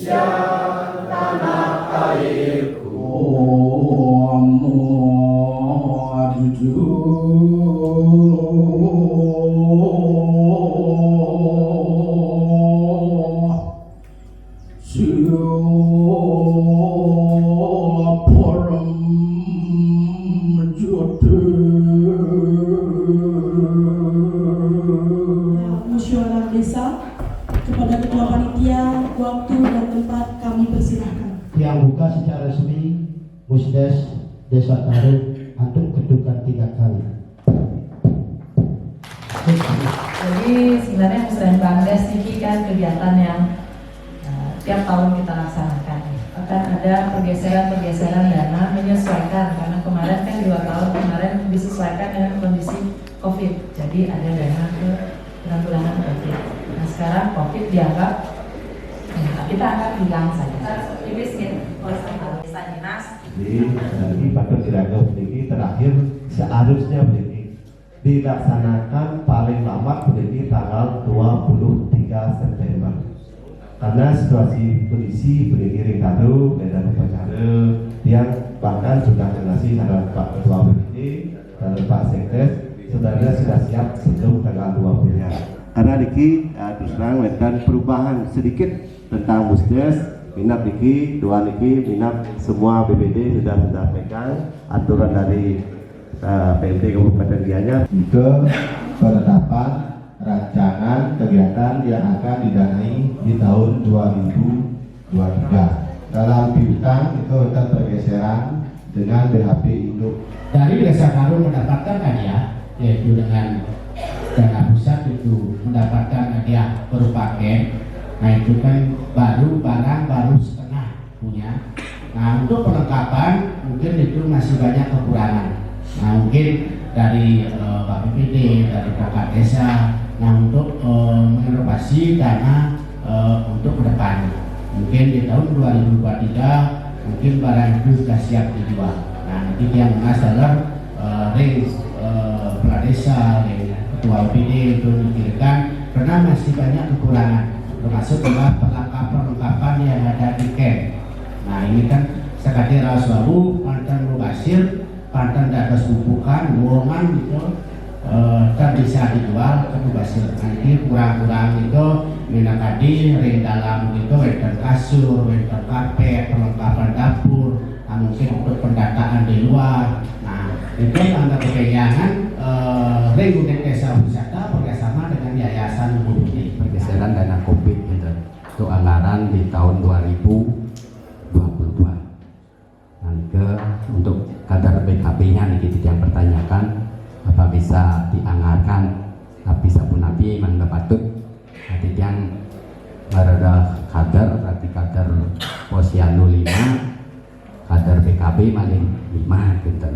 Indonesia tanah airku. Musyawarah desa, kepada ketua panitia, waktu dan tempat kami persilahkan. Yang buka secara resmi Musdes Desa Taruk untuk kedudukan 3 kali. Jadi sebenarnya Musrah Bangdes ini kan kegiatan yang tiap tahun kita laksanakan. Akan ada pergeseran dana menyesuaikan karena kemarin kan 2 tahun kemarin disesuaikan dengan kondisi COVID. Jadi ada dana ke penanggulangan COVID. Nah sekarang COVID dianggap kita akan hilang saja. Optimisnya oleh desa dinas. Jadi patut dianggap begini terakhir seharusnya begini dilaksanakan paling lambat begini tanggal 23 September. Karena situasi kondisi berdiri taruh dan upacara yang bahkan sudah donasi dengan Pak Ketua BPD dan Pak Sekdes sebenarnya sudah siap sebelum tanggal 20-nya. Karena Diki terus terang dan perubahan sedikit tentang Musdes, minat Diki, dua Diki, minat semua BPD sudah pegang aturan dari PLT Kabupaten Gianyar Ke penetapan rancangan kegiatan yang akan didanai di tahun 2023. Dalam piutang itu ada pergeseran dengan BHP Induk. Dari Desa Taruk mendapatkan hadiah, yaitu dengan dana pusat itu mendapatkan hadiah berupa game. Nah itu kan baru barang baru setengah punya. Nah untuk perlengkapan mungkin itu masih banyak kekurangan. Nah mungkin dari Pak BPD, dari perangkat desa, nah untuk menginovasi dana untuk ke depan. Mungkin di tahun 2023 mungkin barang itu sudah siap dijual. Nah nanti yang adalah kepala desa, ketua BPD untuk memikirkan karena masih banyak kekurangan, termasuk juga perlengkapan yang ada di camp. Nah ini kan sekali Raswaru, Pantan Mubasir, Pantan Dadas Bubukan, Wongan gitu, kan bisa dijual ke Mubasir. Nanti kurang-kurang itu minat tadi, ring dalam gitu, dan kasur, dan karpet, perlengkapan dapur, nah, mungkin untuk pendataan di luar. Nah itu tanda kepenyangan ring unit desa wisata bekerjasama dengan Yayasan Budi. Pergeseran dana COVID gitu. Itu anggaran di tahun 2022. Nanti untuk kadar BKB-nya nih gitu yang pertanyakan apa bisa dianggarkan tapi sabun nabi memang patut nanti yang merada kadar berarti kadar posyandu 5 kadar BKB maling 5 gitu.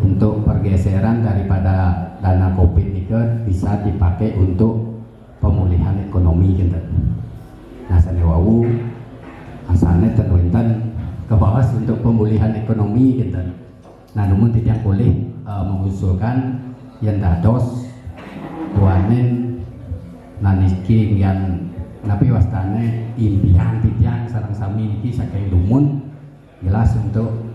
Untuk pergeseran daripada dana COVID itu bisa dipakai untuk pemulihan ekonomi gitu. Nah sanewau asalnya tentuintan ke bawah untuk pemulihan ekonomi gitu. Nah namun tidak boleh mengusulkan yang dados tuanen naniski yang napi wastane impian titian sarang sami niki saking lumun jelas untuk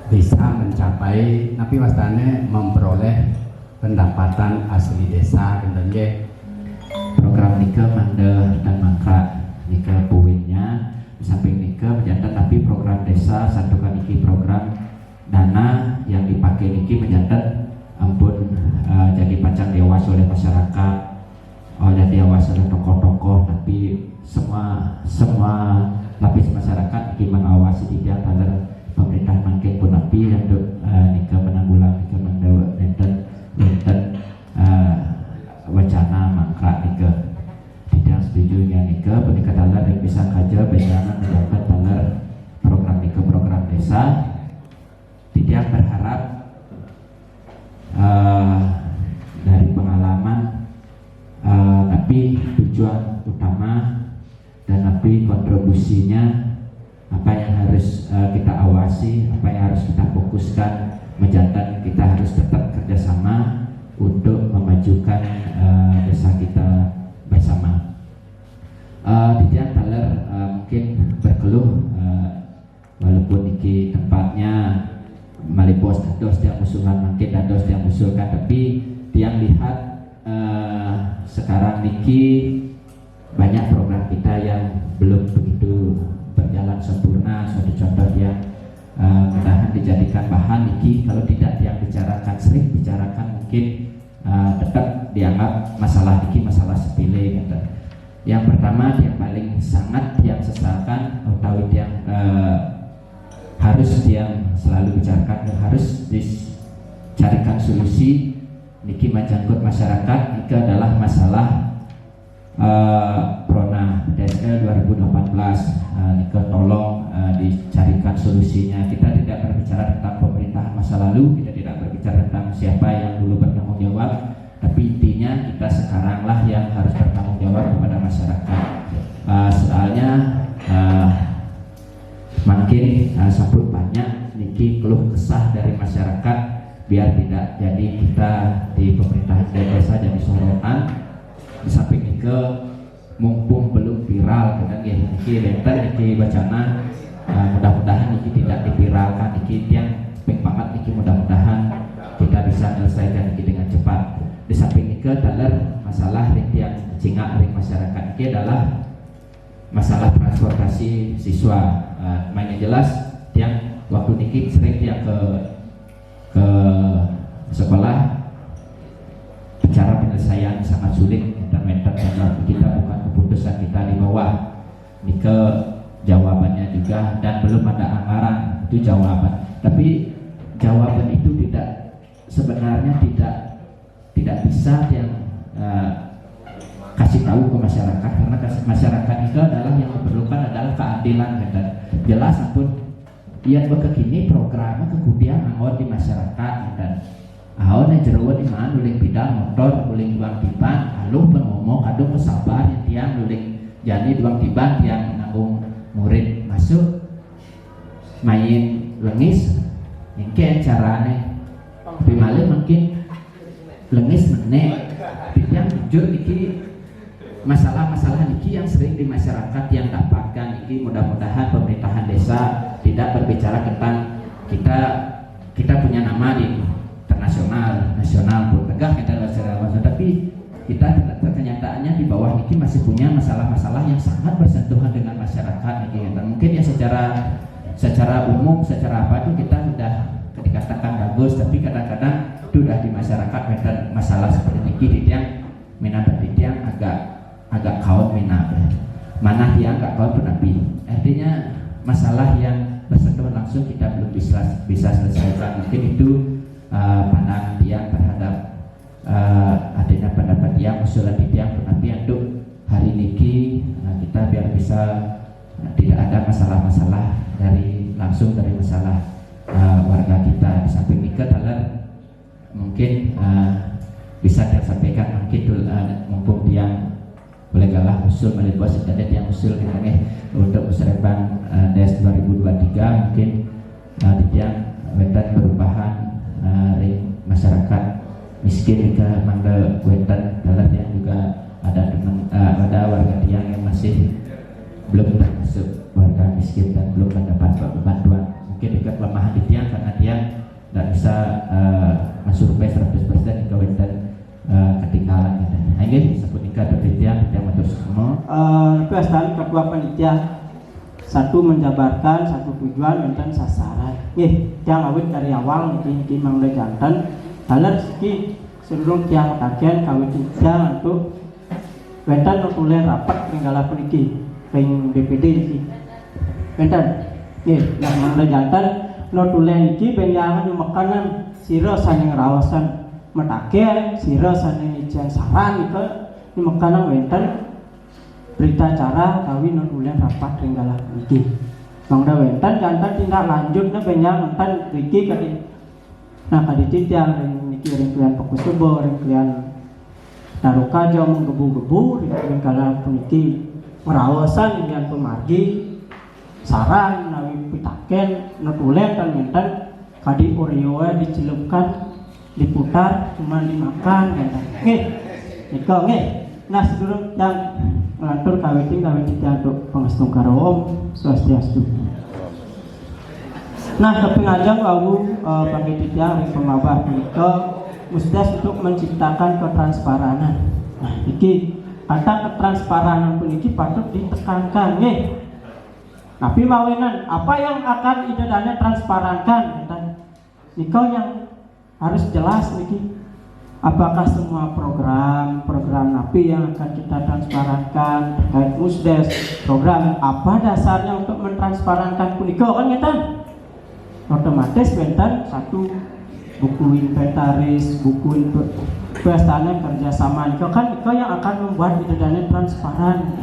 bisa mencapai napi wastane memperoleh pendapatan asli desa dan program Nika Manda dan Mangkrak Nika poinnya samping Nika mencatat tapi program desa santukan Niki program dana yang dipakai Niki mencatat ampun jadi pacang dewas oleh masyarakat, oleh dewas oleh tokoh-tokoh, tapi semua lapis masyarakat Niki mengawasi tidak agar pemerintah makin pun tapi untuk Nika menanggulang Nika Manda wacana Mangkrak Nika tidak setuju dengan Nika peningkat dalar yang bisa kaja berjalan mendapat dalar program Nika program desa tidak berharap dari pengalaman tapi tujuan utama dan tapi kontribusinya apa yang harus kita awasi, apa yang harus kita fokuskan, mencatat kita harus tetap kerjasama untuk memajukan desa kita bersama. Di titian taler mungkin berkeluh walaupun iki tempatnya malipos dados tiang usulan mungkin dados tiang usulkan, tapi tiang lihat sekarang niki banyak program kita yang belum begitu berjalan sempurna. Suatu contoh yang mudahan dijadikan bahan niki, kalau tidak yang bicarakan sering bicarakan mungkin tetap dianggap masalah niki masalah sepele gitu. Yang pertama yang paling sangat yang sesalkan atau yang harus yang selalu bicarakan dan harus dicarikan solusi niki menyangkut masyarakat, niki adalah masalah Prona DSL 2018. Niki tolong dicarikan solusinya. Kita tidak berbicara tentang pemerintahan masa lalu, kita tidak berbicara tentang siapa yang dulu bertanggung jawab, tapi intinya kita sekaranglah yang harus bertanggung jawab kepada masyarakat. Soalnya makin sambut banyak niki keluh kesah dari masyarakat, biar tidak jadi kita di pemerintahan desa jadi sorotan. Di samping niki mumpung belum viral kadang ya niki lenter niki bacana, mudah-mudahan niki tidak dipiralkan, niki yang ping banget niki mudah-mudahan kita bisa menyelesaikan niki dengan cepat. Di samping niki dalam masalah yang cingak dari masyarakat niki adalah masalah transportasi siswa. Mainnya jelas yang waktu niki sering yang ke sekolah, cara penyelesaian sangat sulit. Meter karena kita bukan keputusan kita di bawah. Nike jawabannya juga dan belum ada anggaran, itu jawaban. Tapi jawaban itu sebenarnya tidak bisa yang kasih tahu ke masyarakat, karena masyarakat itu adalah yang memerlukan adalah keadilan. Dan jelas pun yang begini programnya kemudian anggot di masyarakat dan ahon yang jerawat di mana nuling bidang motor nuling duang tiban aluh pengomong aduh kesabar yang tiang nuling jani duang tiban yang nanggung murid masuk main lengis mungkin caranya tapi malah mungkin lengis menek yang jujur niki masalah-masalah niki yang sering di masyarakat yang dapatkan niki. Mudah-mudahan pemerintahan desa tidak berbicara tentang kita punya nama di nasional pun tegak kita tapi kita kenyataannya di bawah niki masih punya masalah-masalah yang sangat bersentuhan dengan masyarakat niki. Dan mungkin ya secara umum secara apa itu kita sudah dikatakan bagus, tapi kadang-kadang sudah di masyarakat dan masalah seperti niki yang minat yang agak kaum minat mana yang agak kaum penapi, artinya masalah yang bersentuhan langsung kita belum bisa selesaikan. Mungkin itu pandangan dia terhadap adanya pendapat dia usulan dia penapi untuk hari niki kita biar bisa tidak ada masalah-masalah langsung dari masalah warga kita. Di samping nikah adalah mungkin bisa disampaikan mungkin mumpung dia boleh galah usul melibas ada yang usul kita untuk musyawarah DES 2023 mungkin dia wetan perubahan masyarakat miskin ke mangga wetan dalam yang juga ada warga yang masih belum termasuk warga miskin dan belum mendapat bantuan. Mungkin dekat kelemahan di tiang karena tiang tidak bisa masuk ke 100% ke wetan ketinggalan gitu. Ini sebut nikah dari tiang matur semua. Kesan ketua panitia satu menjabarkan satu tujuan dan sasaran. Tiang awit dari awal niki mangda jantan dalam segi seluruh tiang tagihan kawit tiang untuk wetan nutulen rapat penggala peniki peng BPD niki. Wetan yang mangda jantan nutulen niki penjangan makanan sira saning rawasan metaken sira saning ijan saran itu di makanan wetan berita acara kawin nutulen rapat penggala peniki. Mangda wetan jantan tindak lanjutnya penjang entan riki kadi nah kadi tiang niki ring Pakusubo ring klian Narukajo menggebu-gebu ring kala puniki ngerawasan dengan pemargi saran nawi pitaken nutulen dan mentan kadi orioa dicelupkan diputar cuma dimakan nikah nah sebelum yang melantur kawiting untuk pangestung karo Om Swastiastu. Nah, kepengajang wau panitia ring pemabah punika musdas untuk menciptakan ketransparan. Nah, iki kata ketransparan puniki patut ditekankan nggih. Tapi mawenan apa yang akan idadane transparankan nika yang harus jelas niki. Apakah semua program napi yang akan kita transparankan terkait musdes, program apa dasarnya untuk mentransparankan punika kan kita otomatis benten satu buku inventaris, buku pestana kerjasama nika kan nika yang akan membuat idadane transparan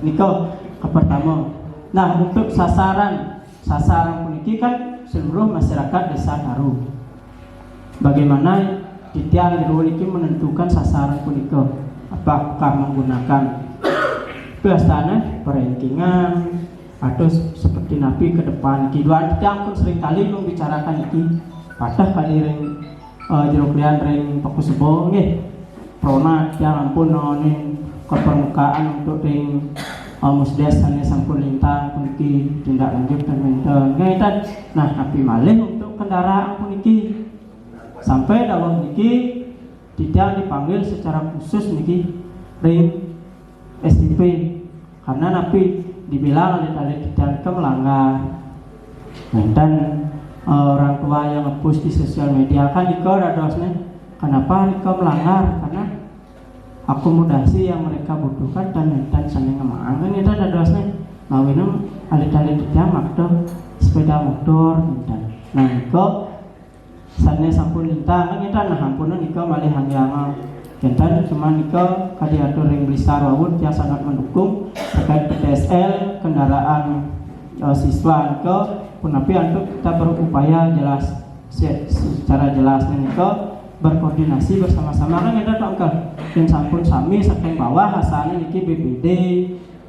nika pertama. Nah, untuk sasaran puniki kan seluruh masyarakat desa Taru. Bagaimana Titiang Jero ini menentukan sasaran punika, apakah menggunakan pestana perankingan atau seperti napi ke depan. Kiduan Titiang pun sering kali membicarakan iki. Patah kali ring jero klian ring pakusebo nggih. Prona Titiang ampun nonin ke permukaan untuk ring musdes hanya sampun lintang puniki tindak lanjut dan ngaitan. Nah, napi malih untuk kendaraan puniki sampai dalam niki tidak dipanggil secara khusus niki ring STP karena napi dibilang oleh tidak melanggar. Dan orang tua yang nge-post di sosial media kan iko radosnya kenapa iko melanggar karena akomodasi yang mereka butuhkan dan saling ngemaang kan itu radosnya mawinum alih-alih tidak makdo sepeda motor dan nah iko sana sampun lintang kan kita nah ampunan ika malih hangyang kentan cuma ika kadiatur ring blisar wawud yang sangat mendukung terkait PTSL kendaraan siswa ika punapi untuk kita berupaya jelas secara jelas ika berkoordinasi bersama-sama kan kita tongkal dan sampun sami saking bawah asalnya niki BPD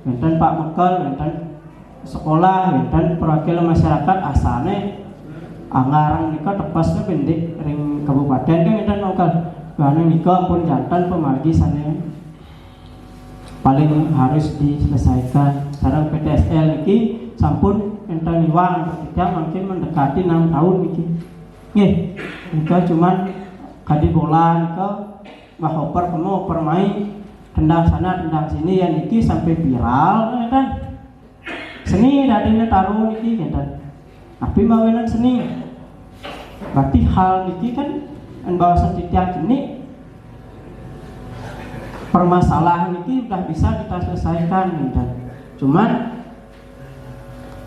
kentan Pak Mekel kentan sekolah kentan perwakilan masyarakat asalnya anggaran nika tepasnya pendek ring kabupaten kan kita nongkal karena nika pun jantan pemargi sana paling harus diselesaikan. Sekarang PTSL niki sampun enta niwang kita mungkin mendekati 6 tahun niki nggih nika cuman kadi bola nika bahoper kemo permain tendang sana tendang sini ya niki sampai viral kan seni dadine taruh niki kan. Tapi mawenan seni berarti hal ini kan bahasa titiang ini permasalahan ini sudah bisa kita selesaikan dan cuman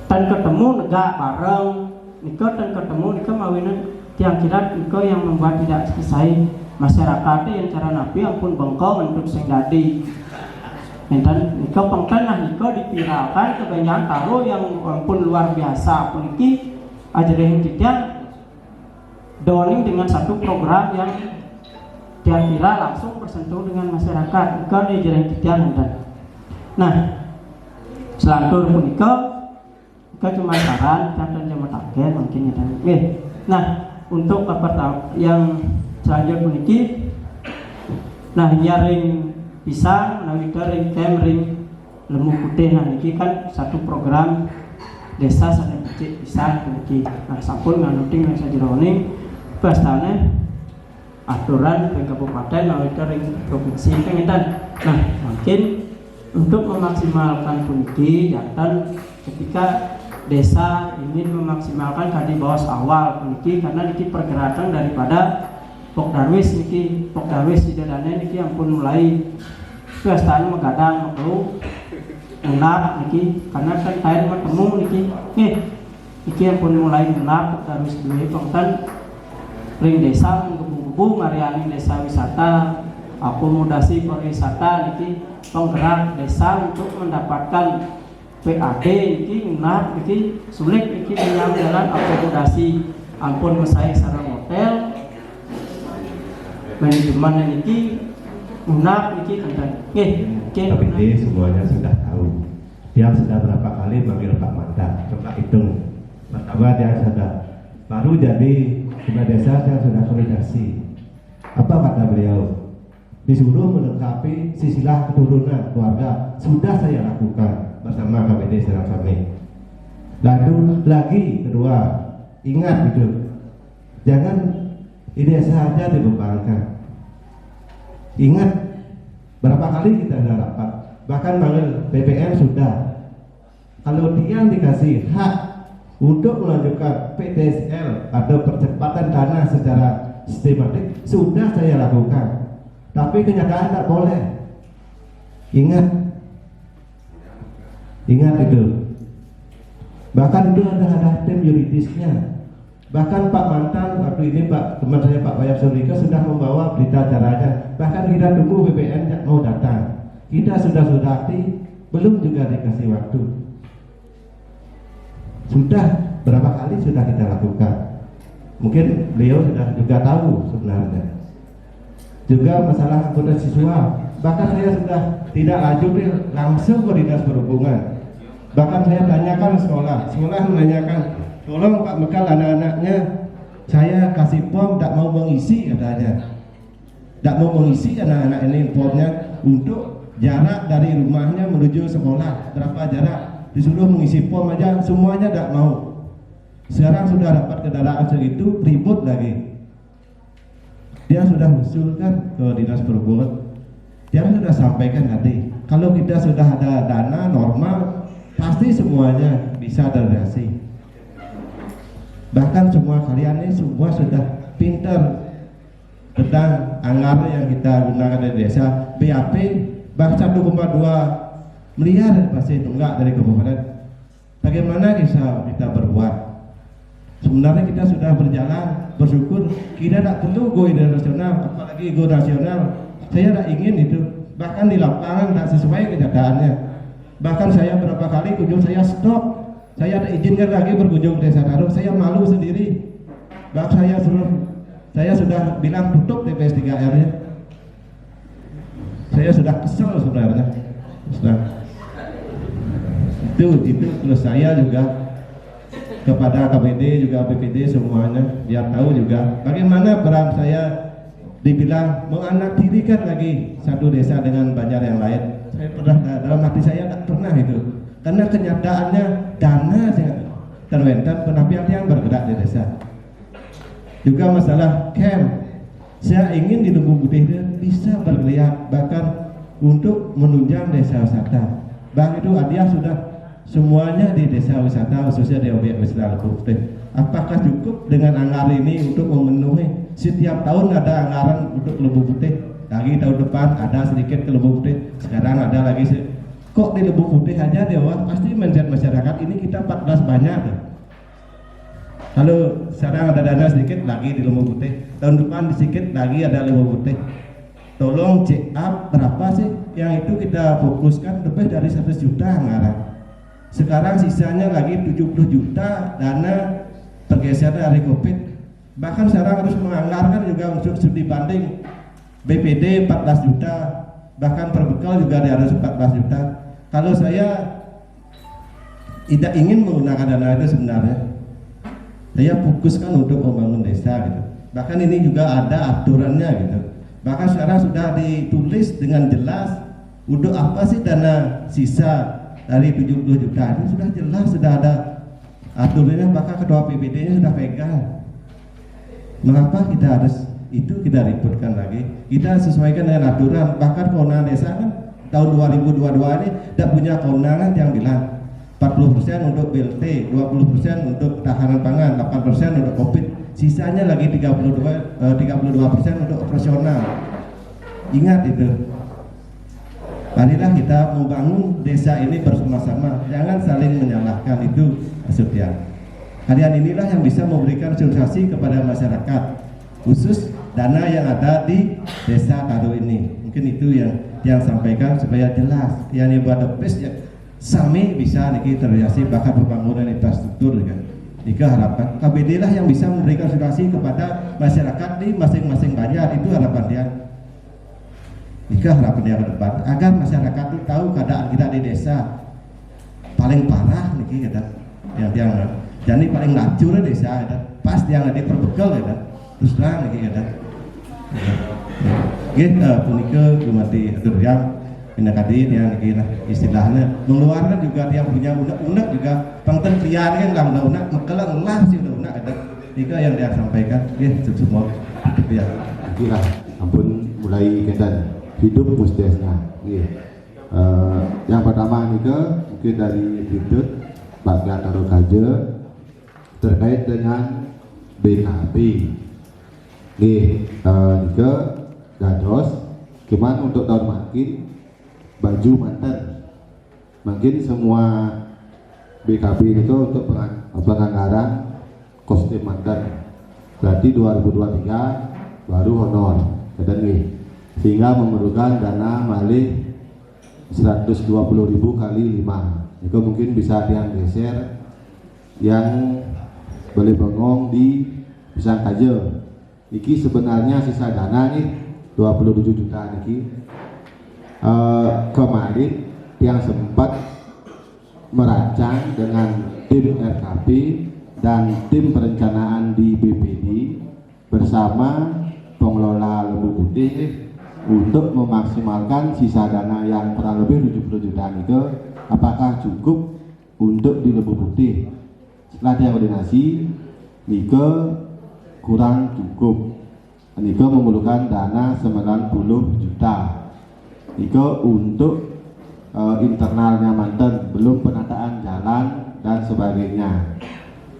tan ketemu negak bareng niko tan ketemu niko mawenan tiang kira niko yang membuat tidak selesai masyarakat yang cara napi ampun bengkong untuk sing dadi dan niko pengkan nah niko dipiralkan kebanyakan taruh yang ampun luar biasa pun iki ajaran kita doling dengan satu program yang kira-kira langsung bersentuh dengan masyarakat niko ajaran kita dan nah selantur pun niko cuma saran dan jama target mungkin ya nah untuk apa yang selanjutnya pun iki nah nyaring pisang, nawika ring kem ring lemu putih nah ini kan satu program desa sadar kecil pisang ini nah sampun nganuting yang sajeroning pastane aturan ring kabupaten nawika ring provinsi kan nah mungkin untuk memaksimalkan puniki jantan ketika desa ingin memaksimalkan tadi bawas awal puniki karena niki pergerakan daripada Pok Darwis niki, Pok Darwis di dadanya niki ampun mulai pestanya menggadang maklu enak niki karena kan air bertemu niki ampun mulai enak Pok Darwis dulu pengtan ring desa menggebu-gebu ngariani desa wisata akomodasi pariwisata niki penggerak desa untuk mendapatkan PAD niki enak niki sulit niki menyang jalan akomodasi ampun mesai sarang hotel manajemen niki unak niki kan tapi semuanya sudah tahu dia sudah berapa kali memanggil Pak Manda coba hitung pertama dia sudah baru jadi kepala desa saya sudah koordinasi apa kata beliau disuruh melengkapi silsilah keturunan keluarga, sudah saya lakukan bersama KPD Serang Sami. Lalu lagi kedua, ingat gitu, jangan ini saja dibebankan. Ingat berapa kali kita sudah rapat, bahkan panggil BPN sudah. Kalau dia dikasih hak untuk melanjutkan PTSL atau percepatan dana secara sistematik, sudah saya lakukan. Tapi kenyataan tak boleh. Ingat itu. Bahkan itu ada tim yuridisnya. Bahkan Pak Mantan waktu ini teman saya Pak Wayak Surika sudah membawa berita acaranya. Bahkan kita tunggu BPN mau datang. Kita sudah sudati, belum juga dikasih waktu. Sudah berapa kali sudah kita lakukan. Mungkin beliau sudah juga tahu sebenarnya. Juga masalah anggota siswa. Bahkan saya sudah tidak lanjut langsung ke dinas perhubungan. Bahkan saya tanyakan sekolah menanyakan, tolong Pak bekal anak-anaknya, saya kasih form tak mau mengisi katanya. Tak mau mengisi anak-anak ini formnya untuk jarak dari rumahnya menuju sekolah berapa jarak, disuruh mengisi form aja semuanya tak mau. Sekarang sudah dapat kendaraan segitu, ribut lagi. Dia sudah usulkan ke dinas perhubungan, dia sudah sampaikan tadi, kalau kita sudah ada dana normal pasti semuanya bisa terrealisasi. Bahkan semua kalian ini semua sudah pintar tentang anggaran yang kita gunakan dari desa. BAP bahkan 1,2 miliar pasti tunggak dari kabupaten. Bagaimana kita berbuat? Sebenarnya kita sudah berjalan, bersyukur. Kita tak perlu go internasional, apalagi go nasional. Saya tak ingin itu. Bahkan di lapangan tak sesuai kenyataannya. Bahkan saya berapa kali kunjung saya stop, saya tak izinkan lagi berkunjung ke Desa Taruh, saya malu sendiri. Bahkan saya sudah bilang tutup TPS 3R-nya. Saya sudah kesel sebenarnya. Itu terus saya juga kepada KPD juga BPD semuanya biar tahu juga bagaimana peran saya dibilang menganaktirikan lagi satu desa dengan banyak yang lain. Saya pernah dalam hati saya tak pernah itu, karena kenyataannya dana terwentan penapian yang bergerak di desa. Juga masalah camp, saya ingin di Lembu Putih bisa bergeliat bahkan untuk menunjang desa wisata. Bang itu Adia sudah semuanya di desa wisata, khususnya di objek wisata Lembu Putih. Apakah cukup dengan anggaran ini untuk memenuhi? Setiap tahun ada anggaran untuk Lembu Putih. Lagi tahun depan ada sedikit ke Lembu Putih, sekarang ada lagi kok di Lembu Putih aja Dewa, pasti mindset masyarakat ini kita 14 banyak tuh. Kalau sekarang ada dana sedikit lagi di Lembu Putih, tahun depan sedikit lagi ada Lembu Putih. Tolong check up berapa sih yang itu kita fokuskan, lebih dari 100 juta anggaran. Sekarang sisanya lagi 70 juta dana pergeseran dari Covid. Bahkan sekarang harus menganggarkan juga untuk studi banding. BPD 14 juta, bahkan perbekal juga harus 14 juta. Kalau saya tidak ingin menggunakan dana itu sebenarnya, saya fokuskan untuk membangun desa gitu. Bahkan ini juga ada aturannya gitu. Bahkan sekarang sudah ditulis dengan jelas untuk apa sih dana sisa dari 70 juta ini sudah jelas, sudah ada aturannya, bahkan ketua PPD-nya sudah pegang. Mengapa kita harus itu kita ributkan lagi? Kita sesuaikan dengan aturan. Bahkan kewenangan desa kan tahun 2022 ini tidak punya kewenangan yang bilang 40% untuk BLT, 20% untuk tahanan pangan, 8% untuk COVID, sisanya lagi 32% untuk operasional. Ingat itu. Marilah kita membangun desa ini bersama-sama, jangan saling menyalahkan, itu maksudnya. Kalian inilah yang bisa memberikan solusi kepada masyarakat, khusus dana yang ada di Desa Taruh ini. Mungkin itu yang sampaikan supaya jelas. Yang buat depes ya sami bisa niki terrealisasi, bahkan pembangunan infrastruktur kan. Nika harapan KPD lah yang bisa memberikan solusi kepada masyarakat di masing-masing banjar, itu harapan dia. Nika harapan dia ke depan agar masyarakat itu tahu keadaan kita di desa paling parah niki kata yang jadi paling lacur desa kata pas yang ada perbekal kata terus terang niki kata. punika dumati yang indakadi yang kira istilahnya mengeluarkan juga yang punya unek-unek juga pangten krian kan nggak unek mekelang lah sih unek ada tiga yang dia sampaikan semua ya kira ampun mulai kedan hidup musdesnya yang pertama nika mungkin dari Bidut bagian taruh kaje terkait dengan BKB nika dados gimana untuk tahun makin baju mantan mungkin semua BKB itu untuk penganggaran kostum mantan berarti 2023 baru honor sehingga memerlukan dana malih 120.000 kali 5 itu mungkin bisa yang geser yang boleh bengong di Pisang Kaje iki sebenarnya sisa dana nih 27 juta niki kemarin yang sempat merancang dengan tim RKP dan tim perencanaan di BPD bersama pengelola Lembu Putih untuk memaksimalkan sisa dana yang kurang lebih 70 juta itu apakah cukup untuk di Lembu Putih. Setelah koordinasi Nike kurang cukup, Nike memerlukan dana 90 juta Nike untuk internalnya mantan, belum penataan jalan dan sebagainya,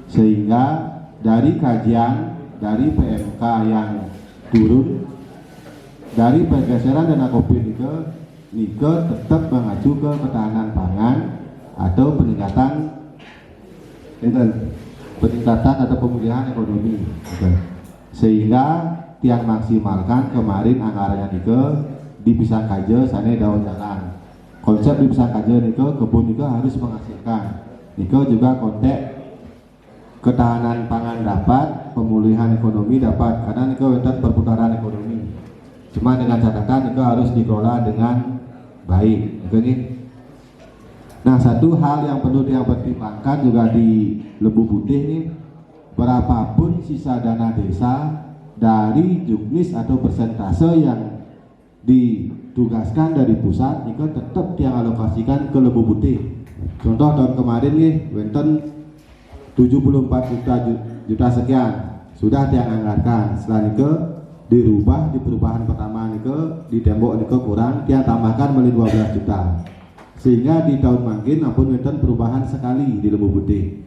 sehingga dari kajian dari PMK yang turun dari pergeseran dana COVID Nike tetap mengacu ke ketahanan pangan atau peningkatan atau pemulihan ekonomi, sehingga tiang maksimalkan kemarin anggarannya Nike di Pisang Kaje sana daun jalan. Konsep di Pisang Kaje Nike kebun Nike harus menghasilkan. Nike juga konteks ketahanan pangan dapat, pemulihan ekonomi dapat, karena Nike wonten perputaran ekonomi. Cuma dengan catatan Nike harus dikelola dengan baik. Nah, satu hal yang perlu dipertimbangkan juga di Lembu Putih nih, berapapun sisa dana desa dari juknis atau persentase yang ditugaskan dari pusat, Nike tetap dialokasikan ke Lembu Putih. Contoh tahun kemarin nih, wonten 74 juta sekian sudah dianggarkan. Setelah Nike dirubah di perubahan pertama Nike di tembok Nike kurang, dia tambahkan beli 12 juta. Sehingga di tahun makin ampun wonten perubahan sekali di Lembu Putih.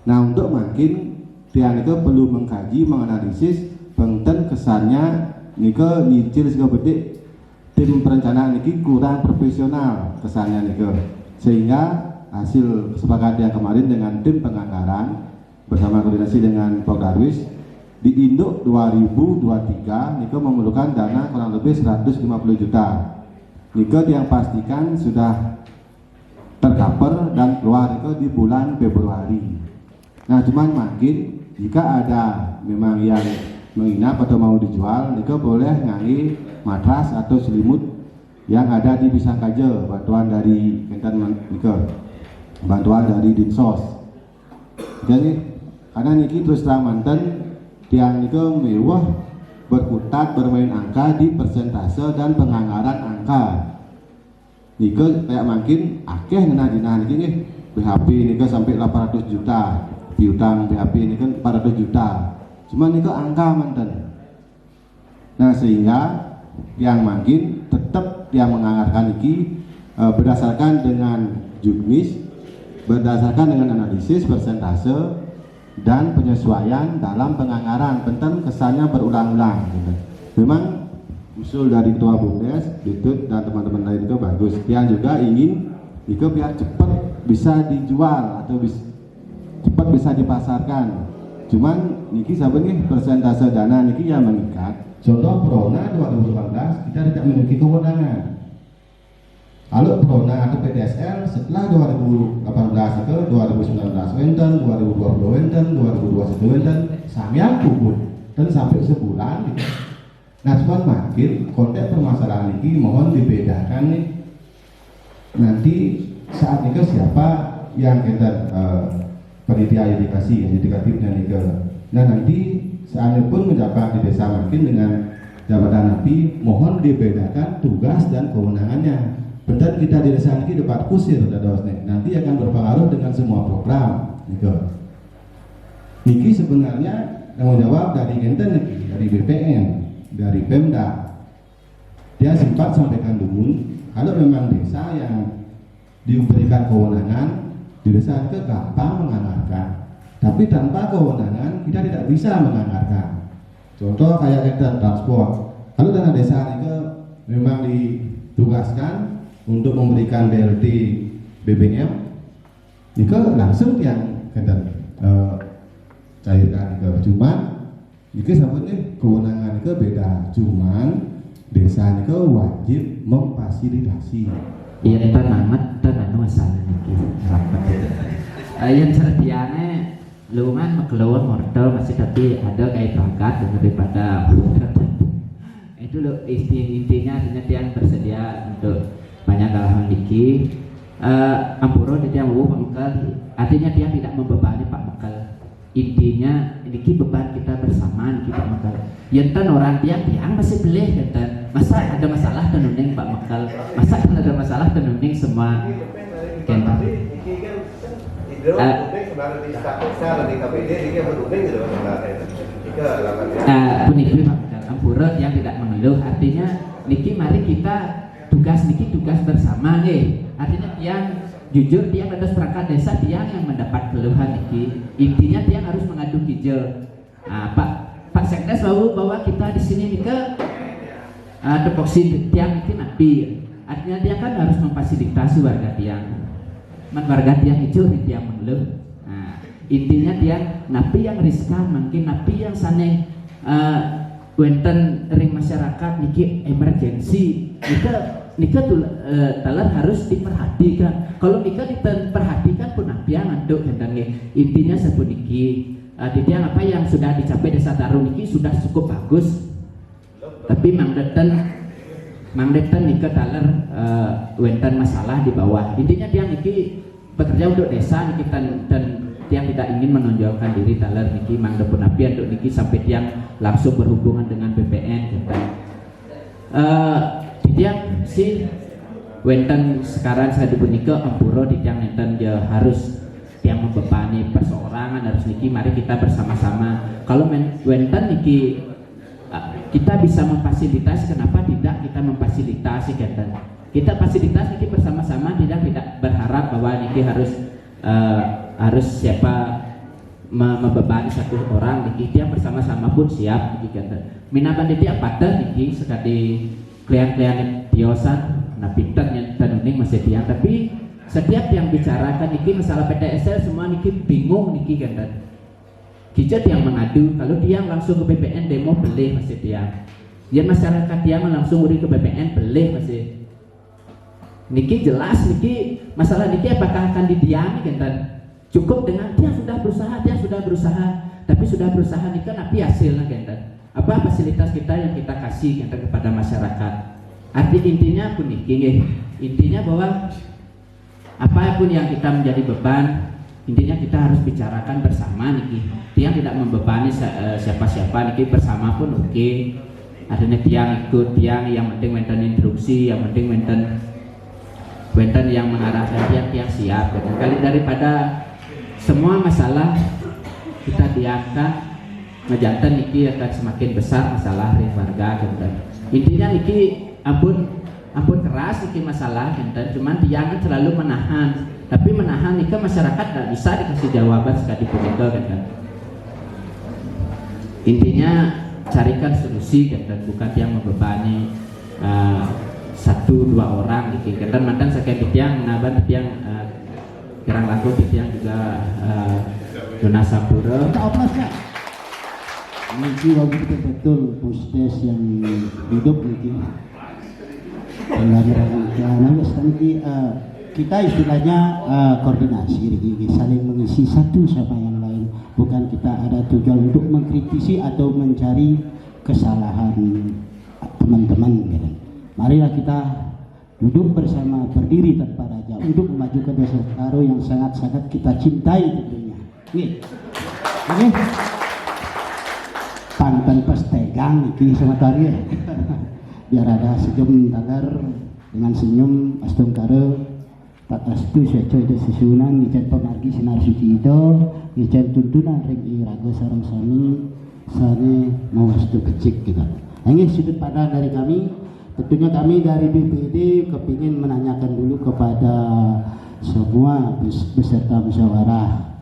Nah, untuk makin dia Nike perlu mengkaji, menganalisis pengten kesannya Nike nyicil segala bedik tim perencanaan Nike kurang profesional kesannya Nike, sehingga hasil kesepakatan yang kemarin dengan tim penganggaran bersama koordinasi dengan Pak Darwis di Induk 2023 Nike memerlukan dana kurang lebih 150 juta. Nike yang pastikan sudah tercover dan keluar Nike di bulan Februari. Nah, cuman makin jika ada memang yang menginap atau mau dijual, Nike boleh ngai matras atau selimut yang ada di Pisang Kaje, bantuan dari Nike, bantuan dari Dinsos. Jadi karena Niki terus terang mantan tiang Nike mewah berkutat bermain angka di persentase dan penganggaran angka. Nike kayak makin akeh dina Niki nih BHP Nike sampai 800 juta, piutang BHP ini kan 400 juta. Cuma Nike angka mantan. Nah, sehingga yang makin tetap yang menganggarkan Niki berdasarkan dengan juknis, berdasarkan dengan analisis persentase dan penyesuaian dalam penganggaran. Penting kesannya berulang-ulang. Memang usul dari Ketua Bumdes, Ditut dan teman-teman lain itu bagus. Yang juga ingin Nike biar cepat bisa dijual atau cepat bisa dipasarkan. Cuman Niki sebenarnya persentase dana Niki yang mengikat. Contoh Prona 2018 kita tidak memiliki kewenangan. Kalau Prona atau PDSL setelah 2018 ke 2019 wenten, 2020 wenten, 2021 wenten, sampean puput dan sampai sebulan gitu. Nah, cuman makin konteks permasalahan ini mohon dibedakan nih. Nanti saat ini siapa yang kita panitia indikatifnya nih ke. Nah, nanti seandainya pun menjabat di desa makin dengan jabatan napi mohon dibedakan tugas dan kewenangannya. Bentar kita di desa ini dapat kusir nanti akan berpengaruh dengan semua program. Niki sebenarnya tanggung jawab dari enten dari BPN, dari Pemda. Dia sempat sampaikan dulu kalau memang desa yang diberikan kewenangan di desa itu gampang menganggarkan, tapi tanpa kewenangan kita tidak bisa menganggarkan. Contoh kayak kita transport, kalau dana desa itu memang ditugaskan untuk memberikan BLT BBM, itu langsung yang kita cairkan itu. Cuman itu sebetulnya kewenangan itu beda, cuman desa itu wajib memfasilitasi. Iya, tanah masalah nih, rapat. Yang sertiane lumayan mengeluar mortal masih, tapi ada kayak berangkat daripada itu loh intinya dia bersedia untuk banyak hal niki. Ampuro dia mau Pak Mekal, artinya dia tidak membebani Pak Mekal. Intinya niki beban kita bersama niki Pak Mekal. Yentan orang dia masih boleh yentan. Masa ada masalah tenuning Pak Mekal, masa ada masalah tenuning semua kentan. Puniki Pak Mekal, Ampuro yang tidak mengeluh, artinya niki mari kita tugas niki tugas bersama nih. Artinya yang jujur dia pada perangkat desa dia yang mendapat keluhan niki. Intinya dia harus mengadu kijel. Pak Sekdes bahwa kita di sini nih ke depoksi tiang niki napi. Artinya dia kan harus memfasilitasi warga tiang. Warga tiang hijau di tiang mengeluh. Intinya dia napi yang riskan, mungkin napi yang saneng wenten ring masyarakat niki emergensi. Nika talar harus diperhatikan. Kalau nika diperhatikan pun napian anduk tentangnya. Intinya sepuniki dia apa yang sudah dicapai desa Taru niki sudah cukup bagus. Tapi mangdeten nika talar wenten masalah di bawah. Intinya dia niki bekerja untuk desa niki dan dia tidak ingin menonjolkan diri talar niki mangdepun napian untuk niki sampai dia langsung berhubungan dengan BPN gitu. Dia si wenten sekarang saya dibunika Ampuro di yang enten dia harus yang membebani perseorangan harus niki mari kita bersama-sama. Kalau wenten niki kita bisa memfasilitasi, kenapa tidak kita memfasilitasi kita fasilitas niki bersama-sama, tidak berharap bahwa niki harus siapa membebani satu orang niki dia bersama-sama pun siap niki minaban dia pada niki sekali klien-klien tiosan napitan yang tanuning masih dia, tapi setiap yang bicarakan niki masalah PTSL semua niki bingung niki kijat yang mengadu. Kalau dia langsung ke BPN demo boleh masih dia masyarakat dia langsung urus ke BPN boleh masih niki jelas niki masalah niki apakah akan didiami cukup dengan dia sudah berusaha tapi sudah berusaha niki tapi hasilnya apa fasilitas kita yang kita kasih kepada masyarakat. Arti intinya pun intinya bahwa apapun yang kita menjadi beban, intinya kita harus bicarakan bersama niki. Dia tidak membebani siapa-siapa niki, bersama pun oke. Artinya tiang ikut tiang yang penting maintain instruksi, yang penting maintain yang mengarahkan tiang siap. Kali daripada semua masalah kita diangkat ngejantan niki akan semakin besar masalah ring warga intinya niki ampun keras niki masalah cuman jangan terlalu menahan, tapi menahan niki masyarakat tidak bisa dikasih jawaban sekali punika intinya carikan solusi bukan yang membebani satu dua orang niki mantan sakit tiang naban tiang gerang laku tiang juga Dona Sampuro Niki waktu betul Pusdes yang hidup niki kita istilahnya koordinasi saling mengisi satu sama yang lain, bukan kita ada tujuan untuk mengkritisi atau mencari kesalahan teman-teman Marilah kita duduk bersama, berdiri tanpa raja untuk memajukan desa Taru yang sangat-sangat kita cintai tentunya. Oke. Pantan pas tegang iki sama tari. biar ada senyum tagar dengan senyum astungkara tak astu seco itu susunan ngicat pemargi sinar suci itu ngicat tuntunan ring iraga sarang sani sani mau astu kecik kita. Ini sudut pandang dari kami. Tentunya kami dari BPD kepingin menanyakan dulu kepada semua beserta musyawarah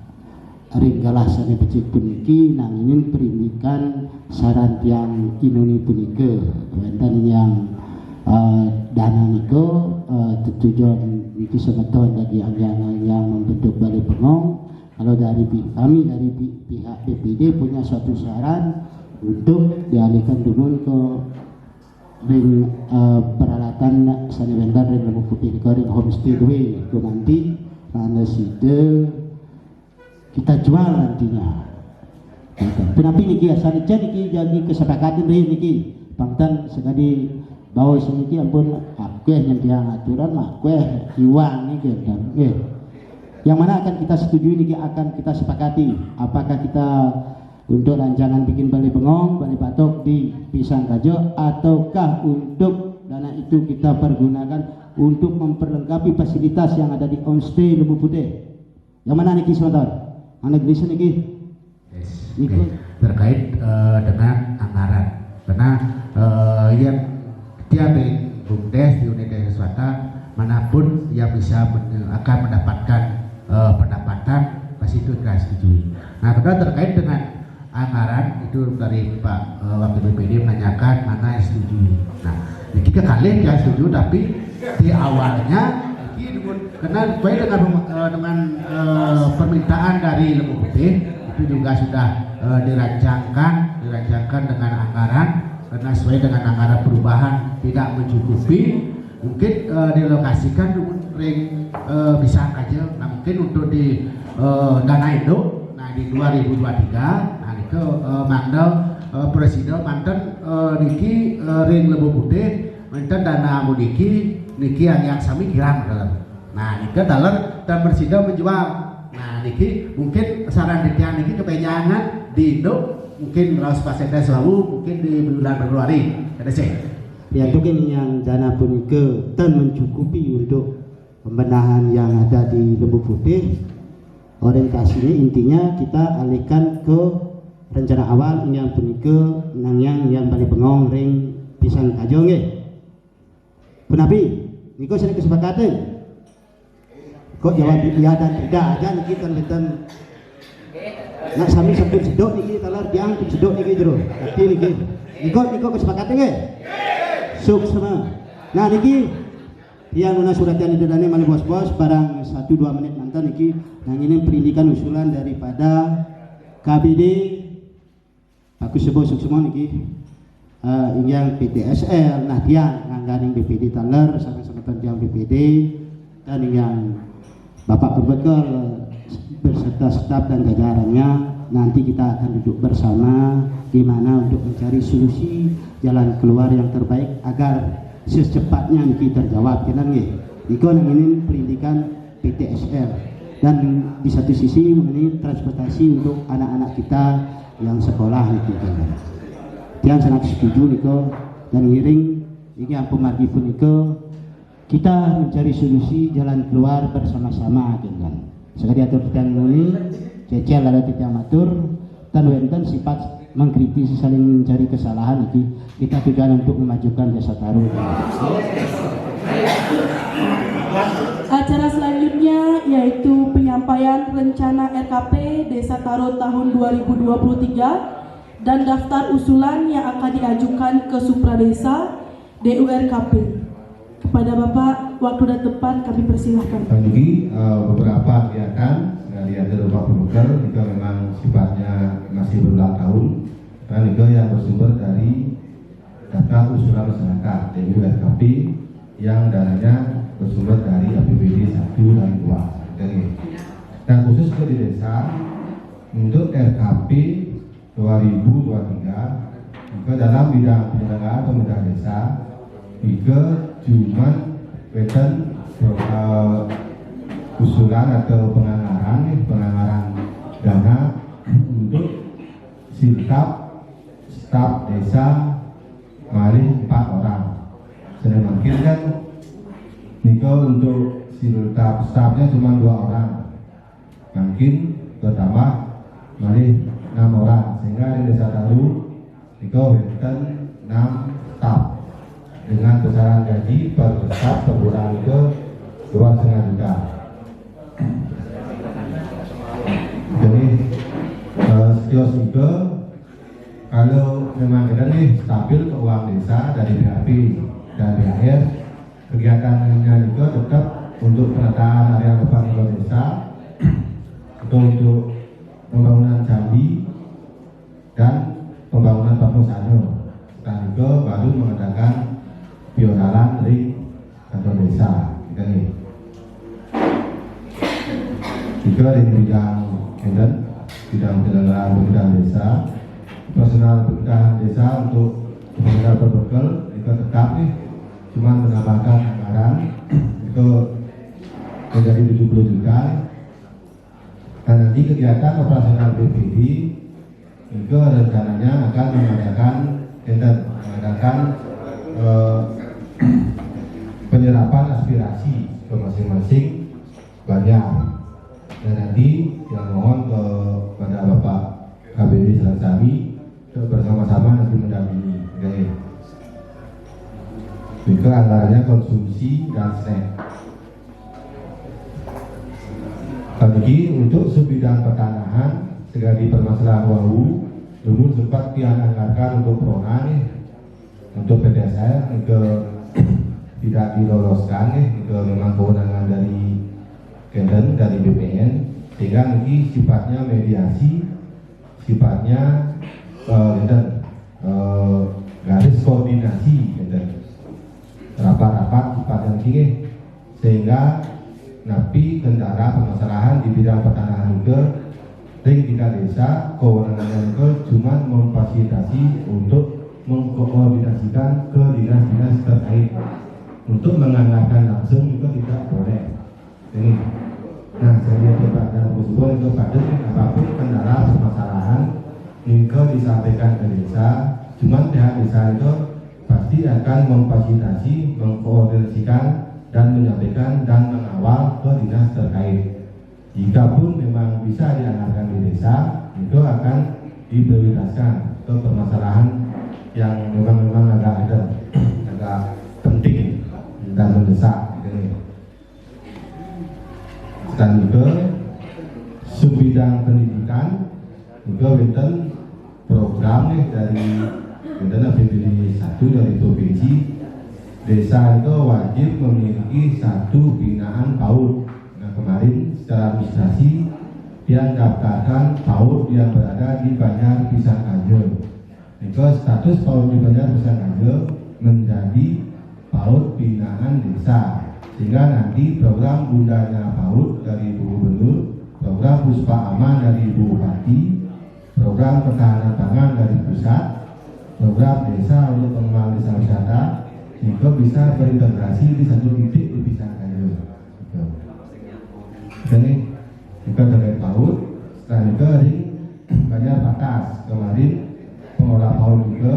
ringgalah sani becik puniki nang ingin perindikan saran tiang inuni punike wonten yang dana niko tujuan niki semeton bagi yang membentuk Balai Bengong. Kalau dari kami dari pihak BPD punya suatu saran untuk dialihkan dulu ke ring peralatan sani vendor ring Lembu Putih ring homestay dulu itu nanti karena situ kita jual nantinya. Tapi niki asal niki jadi kesepakatan niki pangtan sekali bawa seniki ampun aku yang dia aturan aku iwang niki dan yang mana akan kita setujui niki akan kita sepakati apakah kita untuk rancangan bikin Balai Bengong, Balai Patok di Pisang Kajo ataukah untuk dana itu kita pergunakan untuk memperlengkapi fasilitas yang ada di homestay Lembu Putih. Yang mana niki sebentar? Mana bisa niki? Okay. Terkait dengan anggaran, karena yang tiap BUMDes di unit desa swasta manapun yang bisa akan mendapatkan pendapatan pasti itu kita setujui. Nah, karena terkait dengan anggaran itu dari Pak Wakil BPD menanyakan mana yang setuju. Nah, kita kali yang setuju tapi di awalnya karena sesuai dengan permintaan dari Lembu Putih itu juga sudah dirancangkan dengan anggaran karena sesuai dengan anggaran perubahan tidak mencukupi mungkin dilokasikan ring bisa aja nah mungkin untuk di dana induk nah di 2023 nah itu mandal presiden mantan niki ring Lembu Putih mantan dana mudiki niki yang sami kiram nah niki dalam dan presiden menjual. Nah, niki mungkin saran ditian niki kepenyangan di Indo mungkin raus pasenda selalu mungkin di bulan Februari ada sih. Ya mungkin yang dana punike dan mencukupi untuk pembenahan yang ada di Lembu Putih. Orientasinya intinya kita alihkan ke rencana awal yang punike nang yang Balai Bengong ring Pisang Kajo nggih. Penapi niko sering kesepakatan. Kok jawab iya dan tidak aja niki ten nak sami sebut sedok niki talar diangkut sedok niki jero. Tapi niko kesepakatan nggih? Suksema. Nah niki yang nuna surat yang didadani mali bos-bos barang 1-2 menit nanti niki nang ini pendidikan usulan daripada KBD aku sebut suksema niki yang PTSL nah dia nganggaring BPD talar sama-sama yang BPD dan yang Bapak Gubernur berserta staf dan jajarannya nanti kita akan duduk bersama gimana untuk mencari solusi jalan keluar yang terbaik agar secepatnya niki terjawab kan nggih. Niku nang ini pendidikan PTSL dan di satu sisi mengenai transportasi untuk anak-anak kita yang sekolah niki kan. Yang sangat setuju niku dan ngiring ini apa margi pun niku kita mencari solusi jalan keluar bersama-sama kan. Sekali atur dan nuni cecel ada tidak matur dan wenten sifat mengkritisi saling mencari kesalahan itu kita tujuan untuk memajukan desa Taro. Acara selanjutnya yaitu penyampaian rencana RKP Desa Taro tahun 2023 dan daftar usulan yang akan diajukan ke Supradesa DURKP. Kepada Bapak, waktu dan tempat kami persilahkan. Bagi beberapa kegiatan dari ada Bapak Pemuker juga memang sifatnya masih berulang tahun dan juga yang bersumber dari daftar usulan masyarakat DURKP yang dananya bersumber dari APBD 1 dan 2. Dan khusus ke di desa untuk RKP 2023 juga dalam bidang penyelenggaraan pemerintahan desa juga cuman wetan usulan atau penganggaran dana untuk staf desa malih 4 orang Sedang makin kan Niko untuk stafnya cuma 2 orang, makin bertambah mari 6 orang, sehingga di Desa Taru Niko wenten 6 staf dengan besaran gaji per staf per bulan ke 2,5 juta. Jadi sekios juga kalau memang kita nih stabil keuangan desa dari BHP dan BHR, kegiatannya juga tetap untuk penataan area depan desa, untuk pembangunan candi dan pembangunan Parnosano. Setelah itu baru mengadakan biodalan dari kantor desa. Kita nih juga di bidang bidang penyelenggaraan pemerintahan desa, personal pemerintahan desa untuk pemerintahan berbekal itu tetap nih, cuma menambahkan anggaran itu menjadi 70 juta. Dan nanti kegiatan operasional BPD itu rencananya akan mengadakan penyerapan aspirasi ke masing-masing banyak. Dan nanti yang mohon kepada Bapak KBD Selansami bersama-sama nanti mendampingi. Itu antaranya konsumsi dan snack. Lagi untuk sebidang pertanahan segala permasalahan WAU dulu sempat dianggarkan untuk Prona nih, untuk PTSR ke tidak diloloskan nih, ke memang kewenangan dari Kenden, dari BPN, sehingga nanti sifatnya mediasi, sifatnya garis koordinasi, rapat-rapat sifatnya tinggi, sehingga napi kendara permasalahan di bidang pertanahan juga tingkat desa kewenangannya itu cuma memfasilitasi untuk mengkoordinasikan ke dinas-dinas terkait, untuk menganggarkan langsung itu tidak boleh. Ini, nah saya kepada Gusbor itu pada apapun kendala permasalahan itu disampaikan ke desa, cuma pihak desa itu pasti akan memfasilitasi, mengkoordinasikan dan menyampaikan dan mengawal ke dinas terkait. Jika pun memang bisa dianggarkan di desa, itu akan diprioritaskan ke permasalahan yang memang agak penting dan mendesak. Dan juga subbidang pendidikan juga wenten program nih dari APBD 1 dari provinsi. Desa itu wajib memiliki 1 binaan PAUD. Nah kemarin secara administrasi dia daftarkan PAUD yang berada di Banjar Pisang Kanjeng. Itu status PAUD di Banjar Pisang Kanjeng menjadi PAUD binaan desa, sehingga nanti program bundanya PAUD dari Ibu Gubernur, program Puspa Aman dari Ibu Bupati, program ketahanan pangan dari pusat, program desa untuk pengembangan desa wisata, itu bisa berintegrasi di 1 titik di Pisang Kanjeng. Jadi juga terkait PAUD, setelah itu dari Banjar Batas kemarin pengelola PAUD juga